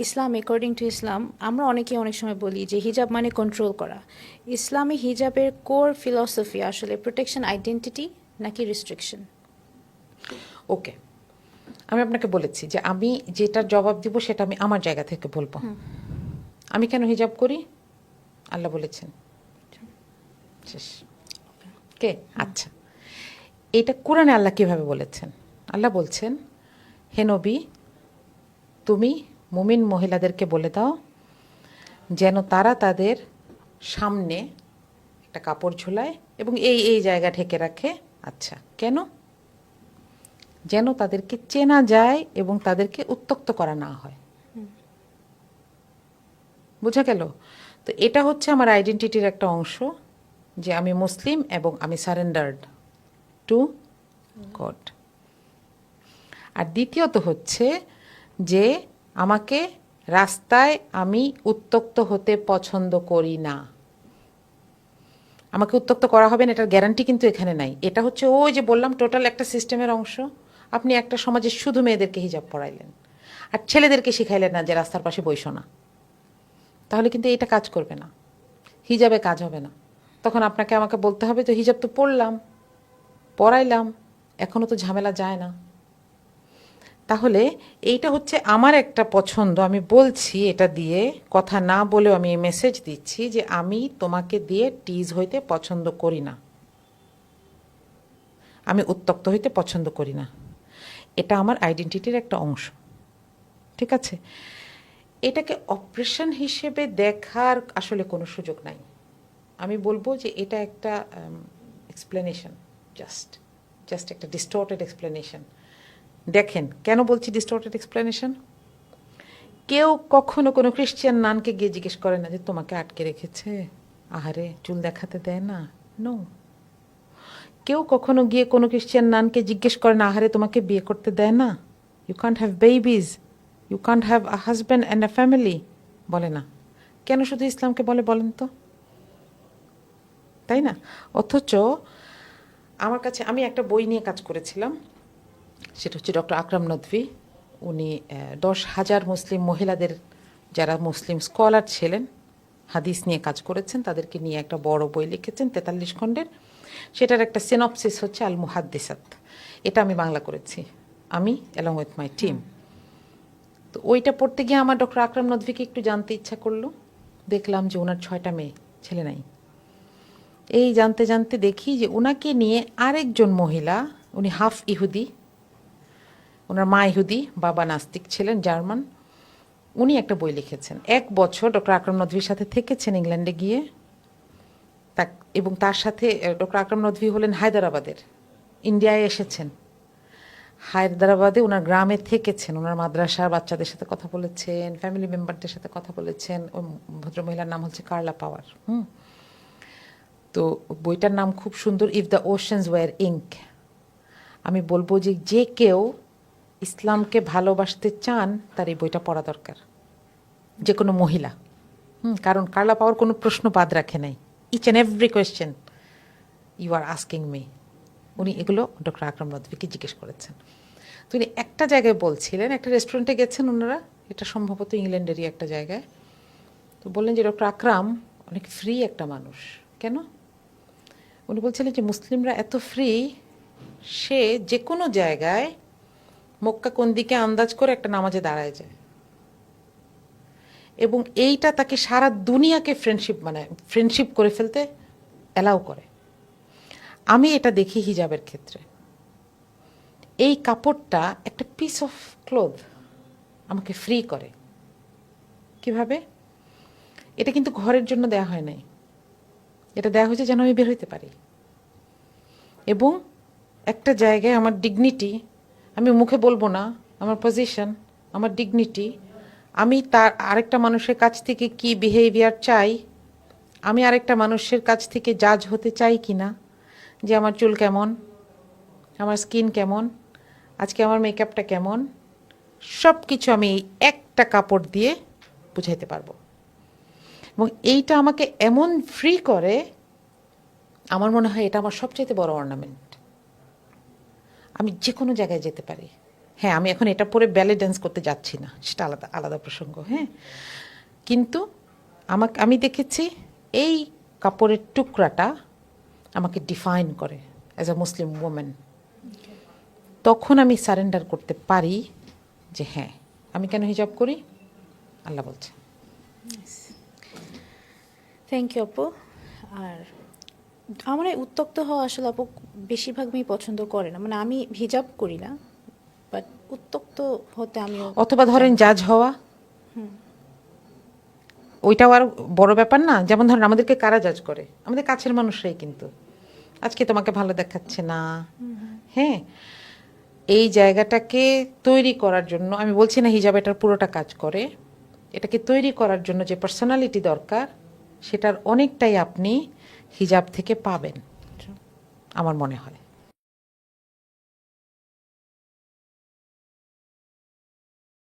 Islam, according to ইসলাম, আমরা অনেকে অনেক সময় বলি যে হিজাব মানে কন্ট্রোল করা। ইসলামী হিজাবের কোর ফিলসফি আসলে প্রোটেকশন আইডেন্টিটি নাকি রিস্ট্রিকশন? ওকে, আমি আপনাকে বলেছি যে আমি যেটার জবাব দিব সেটা আমি আমার জায়গা থেকে বলবো। আমি কেন হিজাব করি? আল্লাহ বলেছেন, শেষ। কে? আচ্ছা, এটা কোরআনে আল্লাহ কিভাবে বলেছেন? আল্লাহ বলছেন, হে নবী, তুমি মুমিন মহিলাদেরকে বলে দাও যেন তারা তাদের সামনে একটা কাপড় ঝোলায় এবং এই এই জায়গা ঢেকে রাখে। আচ্ছা, কেন? যেন তাদেরকে চেনা যায় এবং তাদেরকে উত্ত্যক্ত করা না হয়। বোঝা গেল? তো এটা হচ্ছে আমার আইডেন্টিটির একটা অংশ, যে আমি মুসলিম এবং আমি সারেন্ডার্ড টু গড। আর দ্বিতীয়ত হচ্ছে যে আমাকে রাস্তায় আমি উত্ত্যক্ত হতে পছন্দ করি না। আমাকে উত্ত্যক্ত করা হবে না এটার গ্যারান্টি কিন্তু এখানে নাই। এটা হচ্ছে ওই যে বললাম টোটাল একটা সিস্টেমের অংশ। আপনি একটা সমাজে শুধু মেয়েদেরকে হিজাব পরাইলেন আর ছেলেদেরকে শিখাইলেন না যে রাস্তার পাশে বইসো না, তাহলে কিন্তু এটা কাজ করবে না, হিজাবে কাজ হবে না। তখন আপনাকে আমাকে বলতে হবে তো হিজাব তো পরলাম, পরাইলাম, এখনও তো ঝামেলা যায় না। তাহলে এইটা হচ্ছে আমার একটা পছন্দ। আমি বলছি এটা দিয়ে, কথা না বলেও আমি এই মেসেজ দিচ্ছি যে আমি তোমাকে দিয়ে টিজ হইতে পছন্দ করি না, আমি উত্তক্ত হইতে পছন্দ করি না। এটা আমার আইডেন্টিটির একটা অংশ, ঠিক আছে? এটাকে অপারেশন হিসেবে দেখার আসলে কোনো সুযোগ নাই। আমি বলবো যে এটা একটা এক্সপ্লেনেশন, জাস্ট একটা ডিস্টর্টেড এক্সপ্লেনেশন। দেখেন কেন বলছি ডিস্টর্টেড এক্সপ্লেনেশন। কেউ কখনো কোনো খ্রিশ্চান নানকে গিয়ে জিজ্ঞেস করে না যে তোমাকে আটকে রেখেছে, আহারে চুল দেখাতে দেয় না। নো, কেউ কখনো গিয়ে কোনো খ্রিশ্চান নানকে জিজ্ঞেস করে না আহারে তোমাকে বিয়ে করতে দেয় না, you can't have babies, you can't have a husband and a family, বলে না। কেন শুধু ইসলামকে বলে বলেন তো? তাই না? অথচ আমার কাছে, আমি একটা বই নিয়ে কাজ করেছিলাম, সেটা হচ্ছে ডক্টর আকরাম নদভী। উনি 10,000 মুসলিম মহিলাদের, যারা মুসলিম স্কলার ছিলেন, হাদিস নিয়ে কাজ করেছেন, তাদেরকে নিয়ে একটা বড় বই লিখেছেন 43 খণ্ডের। সেটার একটা সিনপসিস হচ্ছে আল মুহাদ্দিসাত। এটা আমি বাংলা করেছি, আমি অ্যালং উইথ মাই টিম। তো ওইটা পড়তে গিয়ে আমার ডক্টর আকরাম নদভীকে একটু জানতে ইচ্ছা করলো। দেখলাম যে ওনার 6টা মেয়ে, ছেলে নাই। এই জানতে জানতে দেখি যে ওনাকে নিয়ে আরেকজন মহিলা, উনি হাফ ইহুদি, ওনার মা ইহুদি, বাবা নাস্তিক ছিলেন, জার্মান। উনি একটা বই লিখেছেন। 1 বছর ডক্টর আকরাম নদভীর সাথে থেকেছেন ইংল্যান্ডে গিয়ে। এবং তার সাথে ডক্টর আকরাম নদভী হলেন হায়দ্রাবাদের, ইন্ডিয়ায় এসেছেন। হায়দ্রাবাদে ওনার গ্রামে থেকেছেন, ওনার মাদ্রাসার বাচ্চাদের সাথে কথা বলেছেন, ফ্যামিলি মেম্বারদের সাথে কথা বলেছেন। ওই ভদ্রমহিলার নাম হচ্ছে কার্লা পাওয়ার। তো বইটার নাম খুব সুন্দর, if the oceans were ink. আমি বলবো যে যে কেউ ইসলামকে ভালোবাসতে চান তার এই বইটা পড়া দরকার, যে কোনো মহিলা। কারণ কার্লা পাওয়ার কোনো প্রশ্ন বাদ রাখে নাই। Each and every question you are asking me, উনি এগুলো ডক্টর আকরাম নদভীকে জিজ্ঞেস করেছেন। তো উনি একটা জায়গায় বলছিলেন, একটা রেস্টুরেন্টে গেছেন ওনারা, এটা সম্ভবত ইংল্যান্ডেরই একটা জায়গায়। তো বললেন যে ডক্টর আকরাম অনেক ফ্রি একটা মানুষ। কেন? উনি বলছিলেন যে মুসলিমরা এত ফ্রি, সে যে কোনো জায়গায় মক্কা কোন দিকে আন্দাজ করে একটা নামাজে দাঁড়ায় যায়, এবং এইটা তাকে সারা দুনিয়াকে ফ্রেন্ডশিপ করে ফেলতে অ্যালাউ করে। আমি এটা দেখি হিজাবের ক্ষেত্রে। এই কাপড়টা একটা পিস অফ ক্লোথ আমাকে ফ্রি করে। কিভাবে? এটা কিন্তু ঘরের জন্য দেয়া হয় নাই, এটা দেয়া হয়েছে যেন আমি বের হইতে পারি। এবং একটা জায়গায় আমার ডিগনিটি, আমি মুখে বলবো না, আমার পজিশন, আমার ডিগনিটি, আমি তার আরেকটা মানুষের কাছ থেকে কি বিহেভিয়ার চাই, আমি আরেকটা মানুষের কাছ থেকে জাজ হতে চাই কি না, যে আমার চুল কেমন, আমার স্কিন কেমন, আজকে আমার মেকআপটা কেমন, সব কিছু আমি একটা কাপড় দিয়ে বুঝাইতে পারবো। এবং এইটা আমাকে এমন ফ্রি করে, আমার মনে হয় এটা আমার সবচেয়ে বড় অর্নামেন্ট। আমি যে কোনো জায়গায় যেতে পারি, হ্যাঁ, আমি এখন এটা পরে ব্যালে ড্যান্স করতে যাচ্ছি না, সেটা আলাদা আলাদা প্রসঙ্গ। হ্যাঁ, কিন্তু আমি দেখেছি এই কাপড়ের টুকরাটা আমাকে ডিফাইন করে অ্যাজ আ মুসলিম ওমেন। তখন আমি সারেন্ডার করতে পারি যে হ্যাঁ, আমি কেন হিজাব করি, আল্লাহ বলছে। থ্যাংক ইউ আপু। আর আমার এই উত্তক্ত হওয়া আসলে আপু বেশিরভাগ মেয়ে পছন্দ করে না, মানে আমি হিজাব করি না, বাট উত্তক্ত হতে আমিও। অথবা ধরেন জাজ হওয়া, ওইটাও আর বড় ব্যাপার না। যেমন ধরেন আমাদেরকে কারা জাজ করে, আমাদের কাছের মানুষরাই। কিন্তু আজকে তোমাকে ভালো দেখাচ্ছে না, হ্যাঁ, এই জায়গাটাকে তৈরি করার জন্য, আমি বলছি না হিজাব এটার পুরোটা কাজ করে, এটাকে তৈরি করার জন্য যে পার্সোনালিটি দরকার সেটার অনেকটাই আপনি হিজাব থেকে পাবেন আমার মনে হয়।